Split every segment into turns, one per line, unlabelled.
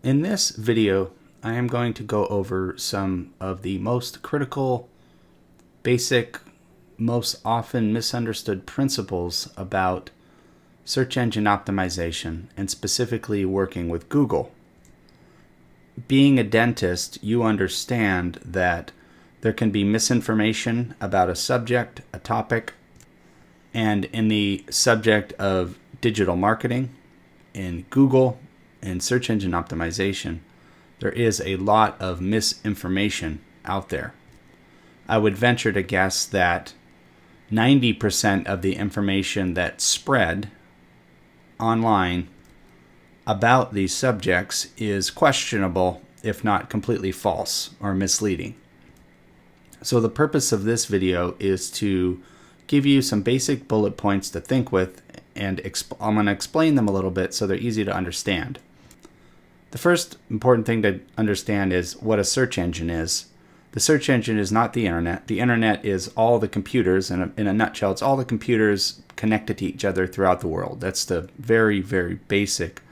In this video, I am going to go over some of the most critical, basic, most often misunderstood principles about search engine optimization and specifically working with Google. Being a dentist, you understand that there can be misinformation about a subject, a topic, and in the subject of digital marketing, in Google, and search engine optimization, there is a lot of misinformation out there. I would venture to guess that 90% of the information that's spread online about these subjects is questionable, if not completely false or misleading. So the purpose of this video is to give you some basic bullet points to think with, and I'm going to explain them a little bit so they're easy to understand. The first important thing to understand is what a search engine is. The search engine is not the internet. The internet is all the computers, and in a nutshell, it's all the computers connected to each other throughout the world. That's the very, very basic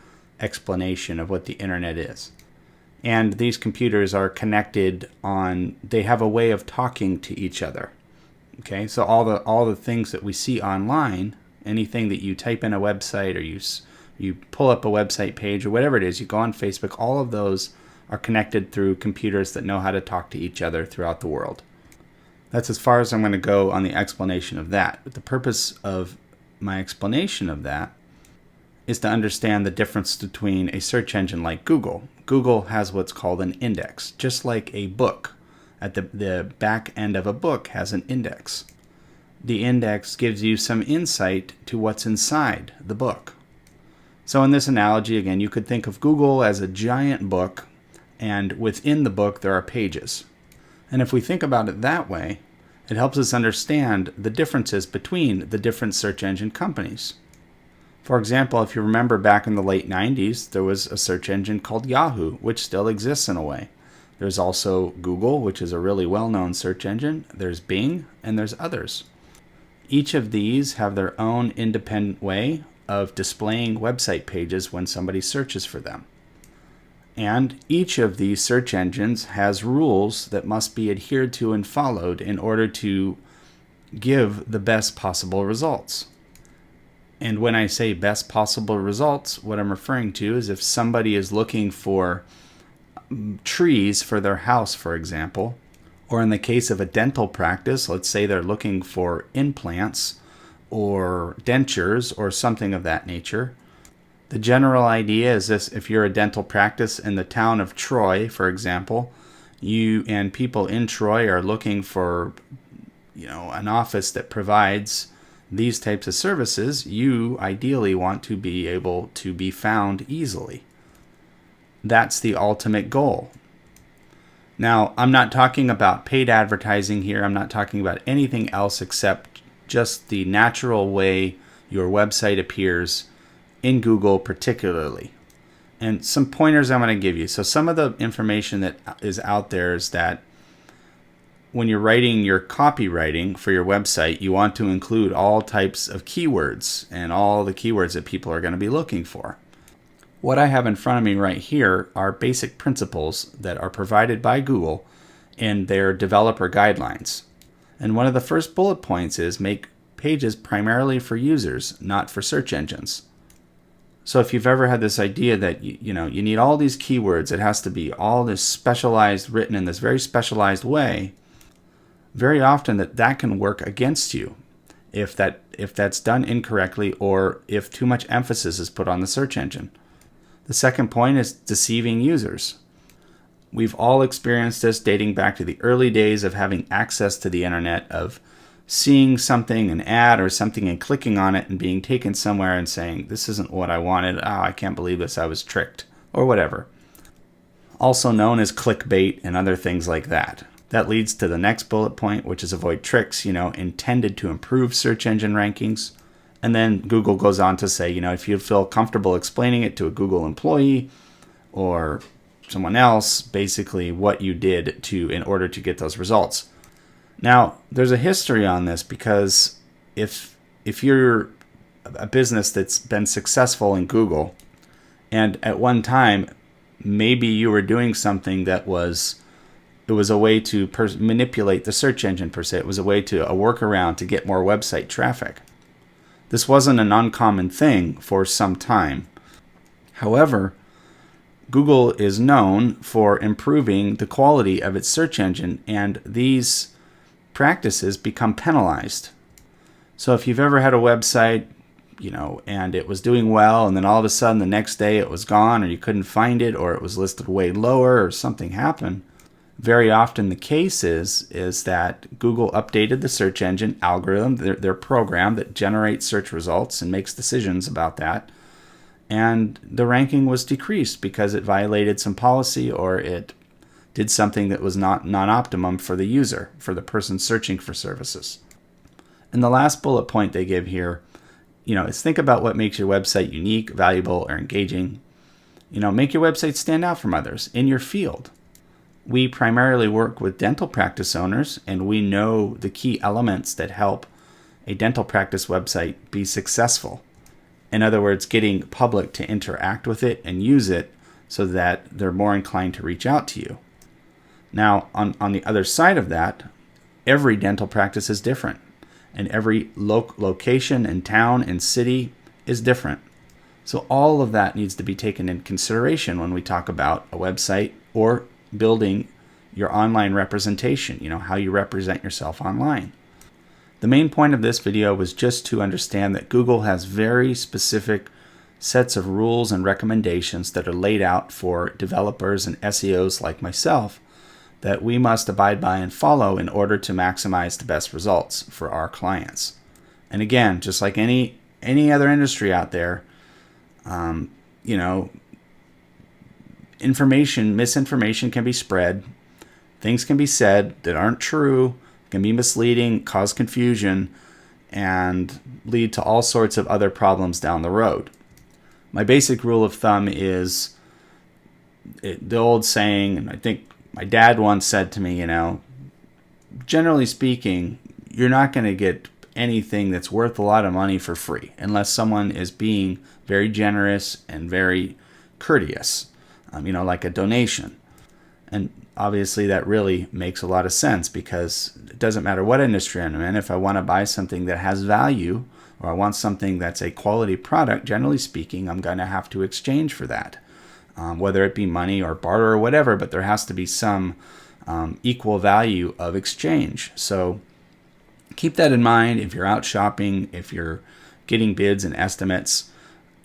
explanation of what the internet is. And these computers are connected they have a way of talking to each other. Okay, so all the things that we see online, anything that you type in a website or you pull up a website page or whatever it is, you go on Facebook, all of those are connected through computers that know how to talk to each other throughout the world. That's as far as I'm going to go on the explanation of that. But the purpose of my explanation of that is to understand the difference between a search engine like Google. Google has what's called an index, just like a book. At the back end of a book has an index. The index gives you some insight to what's inside the book. So in this analogy, again, you could think of Google as a giant book, and within the book there are pages. And if we think about it that way, it helps us understand the differences between the different search engine companies. For example, if you remember back in the late 90s, there was a search engine called Yahoo, which still exists in a way. There's also Google, which is a really well-known search engine. There's Bing, and there's others. Each of these have their own independent way of displaying website pages when somebody searches for them. And each of these search engines has rules that must be adhered to and followed in order to give the best possible results. And when I say best possible results, what I'm referring to is if somebody is looking for trees for their house, for example, or in the case of a dental practice, let's say they're looking for implants or dentures or something of that nature. The general idea is this: if you're a dental practice in the town of Troy, for example, you and people in Troy are looking for, an office that provides these types of services, you ideally want to be able to be found easily. That's the ultimate goal. Now, I'm not talking about paid advertising here. I'm not talking about anything else except just the natural way your website appears in Google particularly. And some pointers I'm going to give you. So some of the information that is out there is that when you're writing your copywriting for your website, you want to include all types of keywords and all the keywords that people are going to be looking for. What I have in front of me right here are basic principles that are provided by Google in their developer guidelines. And one of the first bullet points is make pages primarily for users, not for search engines. So if you've ever had this idea that you need all these keywords, it has to be all this specialized, written in this very specialized way, very often that can work against you if that's done incorrectly or if too much emphasis is put on the search engine. The second point is deceiving users. We've all experienced this dating back to the early days of having access to the internet, of seeing something, an ad or something, and clicking on it and being taken somewhere and saying, this isn't what I wanted. Oh, I can't believe this. I was tricked, or whatever. Also known as clickbait and other things like that. That leads to the next bullet point, which is avoid tricks, intended to improve search engine rankings. And then Google goes on to say, if you feel comfortable explaining it to a Google employee or someone else, basically what you did in order to get those results. Now, there's a history on this, because if you're a business that's been successful in Google, and at one time maybe you were doing something that it was a way to manipulate the search engine per se. It was a workaround to get more website traffic. This wasn't an uncommon thing for some time. However, Google is known for improving the quality of its search engine, and these practices become penalized. So if you've ever had a website, and it was doing well, and then all of a sudden the next day it was gone, or you couldn't find it, or it was listed way lower, or something happened, very often the case is that Google updated the search engine algorithm, their program that generates search results and makes decisions about that, and the ranking was decreased because it violated some policy or it did something that was not non-optimum for the user, for the person searching for services. And the last bullet point they give here, is think about what makes your website unique, valuable, or engaging. Make your website stand out from others in your field. We primarily work with dental practice owners, and we know the key elements that help a dental practice website be successful. In other words, getting public to interact with it and use it so that they're more inclined to reach out to you. Now, on the other side of that, every dental practice is different, and every location and town and city is different. So all of that needs to be taken into consideration when we talk about a website or building your online representation, how you represent yourself online. The main point of this video was just to understand that Google has very specific sets of rules and recommendations that are laid out for developers and SEOs like myself that we must abide by and follow in order to maximize the best results for our clients. And again, just like any other industry out there, misinformation can be spread. Things can be said that aren't true, can be misleading, cause confusion, and lead to all sorts of other problems down the road. My basic rule of thumb is the old saying, and I think my dad once said to me, generally speaking, you're not going to get anything that's worth a lot of money for free unless someone is being very generous and very courteous, like a donation. And obviously that really makes a lot of sense because it doesn't matter what industry I'm in. If I want to buy something that has value or I want something that's a quality product, generally speaking, I'm going to have to exchange for that, whether it be money or barter or whatever, but there has to be some equal value of exchange. So keep that in mind if you're out shopping, if you're getting bids and estimates,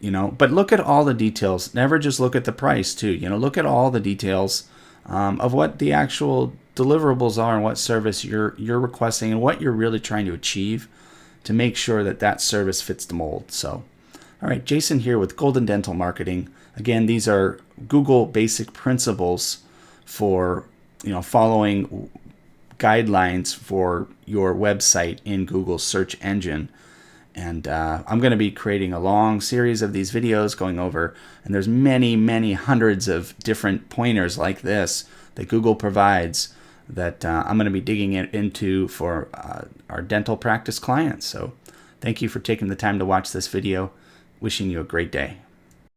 but look at all the details. Never just look at the price too. Look at all the details of what the actual deliverables are and what service you're requesting and what you're really trying to achieve to make sure that service fits the mold. So, all right, Jason here with Golden Dental Marketing. Again, these are Google basic principles for following guidelines for your website in Google's search engine. And I'm going to be creating a long series of these videos going over, and there's many, many hundreds of different pointers like this that Google provides that I'm going to be digging into for our dental practice clients. So thank you for taking the time to watch this video. Wishing you a great day.